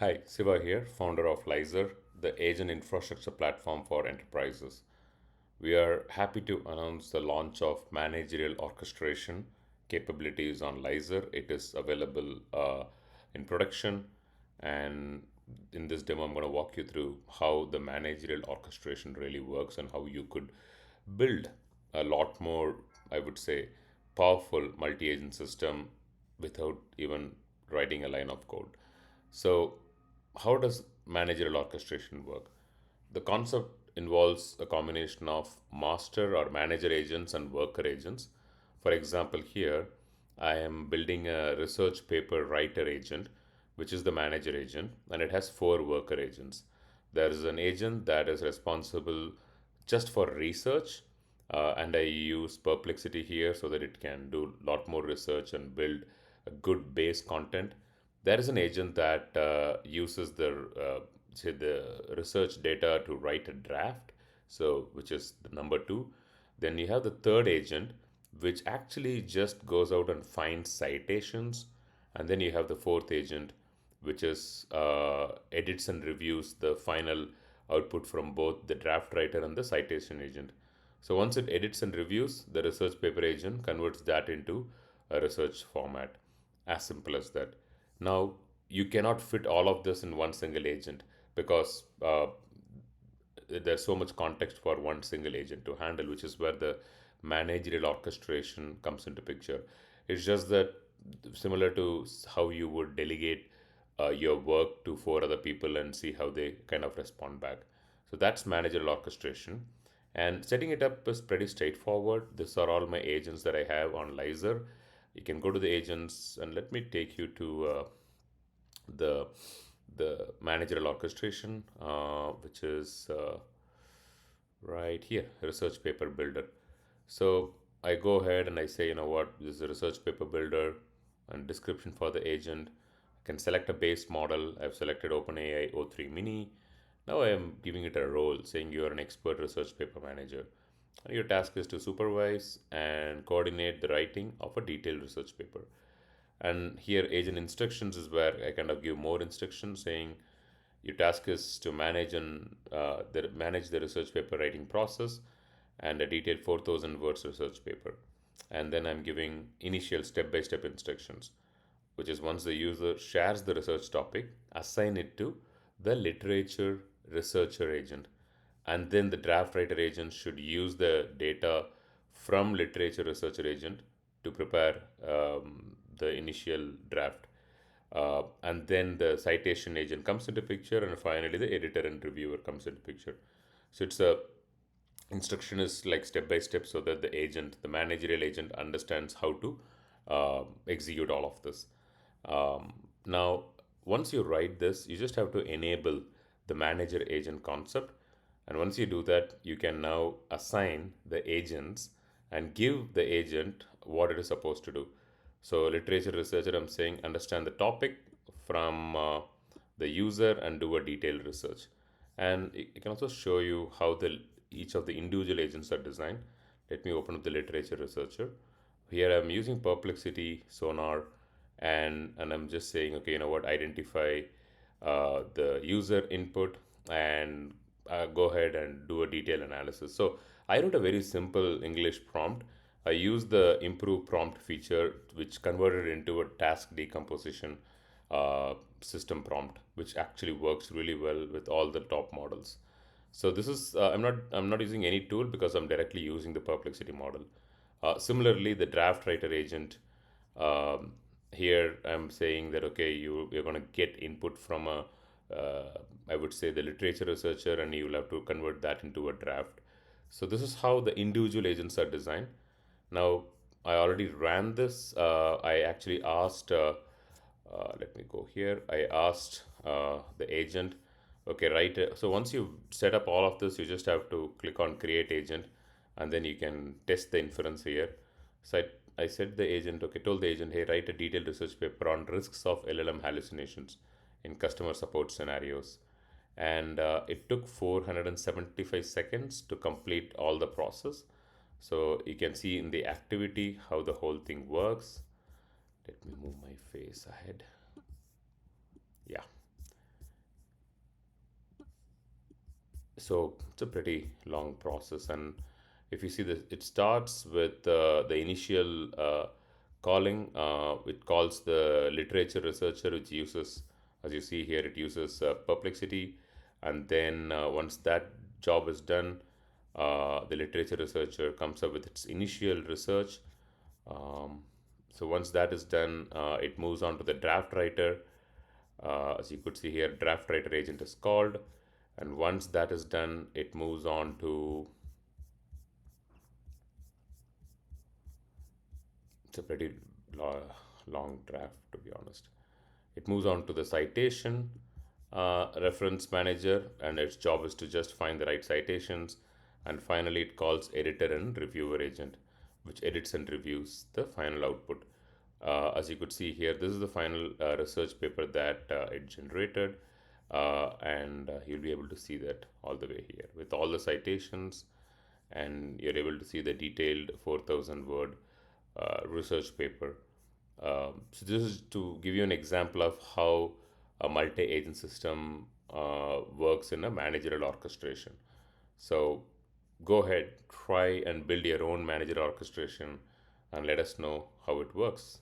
Hi, Siva here, founder of Lyzr, the agent infrastructure platform for enterprises. We are happy to announce the launch of managerial orchestration capabilities on Lyzr. It is available in production, and in this demo, I'm going to walk you through how the managerial orchestration really works and how you could build a lot more, I would say, powerful multi agent system without even writing a line of code. So, how does managerial orchestration work? The concept involves a combination of master or manager agents and worker agents. For example, here I am building a research paper writer agent, which is the manager agent, and it has four worker agents. There is an agent that is responsible just for research, and I use Perplexity here so that it can do a lot more research and build a good base content. There is an agent that uses say the research data to write a draft, so which is the number two. Then you have the third agent, which actually just goes out and finds citations, and then you have the fourth agent, which is edits and reviews the final output from both the draft writer and the citation agent. So once it edits and reviews, the research paper agent converts that into a research format. As simple as that. Now, you cannot fit all of this in one single agent because there's so much context for one single agent to handle, which is where the managerial orchestration comes into picture. It's just that similar to how you would delegate your work to four other people and see how they kind of respond back. So that's managerial orchestration. And setting it up is pretty straightforward. These are all my agents that I have on Lyzr. You can go to the agents and let me take you to the managerial orchestration, which is right here, research paper builder. So I go ahead and I say, you know what, this is a research paper builder and description for the agent. I can select a base model. I've selected OpenAI O3 Mini. Now I am giving it a role saying you are an expert research paper manager. And your task is to supervise and coordinate the writing of a detailed research paper. And here agent instructions is where I kind of give more instructions saying your task is to manage the research paper writing process and a detailed 4,000 words research paper. And then I'm giving initial step-by-step instructions, which is once the user shares the research topic, assign it to the literature researcher agent. And then the draft writer agent should use the data from literature researcher agent to prepare the initial draft. And then the citation agent comes into picture, and finally the editor and reviewer comes into picture. So it's a instruction is like step by step so that the agent, the managerial agent, understands how to execute all of this. Now, once you write this, you just have to enable the manager agent concept. And once you do that, you can now assign the agents and give the agent what it is supposed to do. So, literature researcher, I'm saying understand the topic from the user and do a detailed research. And it can also show you how the each of the individual agents are designed. Let me open up the literature researcher. Here I'm using Perplexity, Sonar, and I'm just saying, okay, you know what, identify the user input and go ahead and do a detailed analysis. So I wrote a very simple English prompt. I used the improve prompt feature, which converted into a task decomposition system prompt, which actually works really well with all the top models. So this is I'm not using any tool because I'm directly using the Perplexity model. Similarly, the draft writer agent, um, here I'm saying that okay, you're going to get input from a I would say the literature researcher, and you will have to convert that into a draft. So this is how the individual agents are designed. Now I already ran this. I actually asked. Let me go here. I asked the agent, okay, right. So once you set up all of this, you just have to click on create agent, and then you can test the inference here. So I said the agent, okay, told the agent, hey, write a detailed research paper on risks of LLM hallucinations in customer support scenarios. And it took 475 seconds to complete all the process. So you can see in the activity how the whole thing works. Let me move my face ahead. Yeah. So it's a pretty long process. And if you see this, it starts with the initial calling. It calls the literature researcher, which uses, as you see here, it uses Perplexity. And then once that job is done, the literature researcher comes up with its initial research. um, so once that is done, it moves on to the draft writer. As you could see here, draft writer agent is called, and once that is done, it moves on to, it's a pretty long draft, to be honest. It moves on to the citation reference manager, and its job is to just find the right citations. And finally, it calls editor and reviewer agent, which edits and reviews the final output. As you could see here, this is the final research paper that it generated, and you'll be able to see that all the way here with all the citations, and you're able to see the detailed 4,000 word research paper. So this is to give you an example of how a multi-agent system works in a managerial orchestration. So go ahead, try and build your own managerial orchestration and let us know how it works.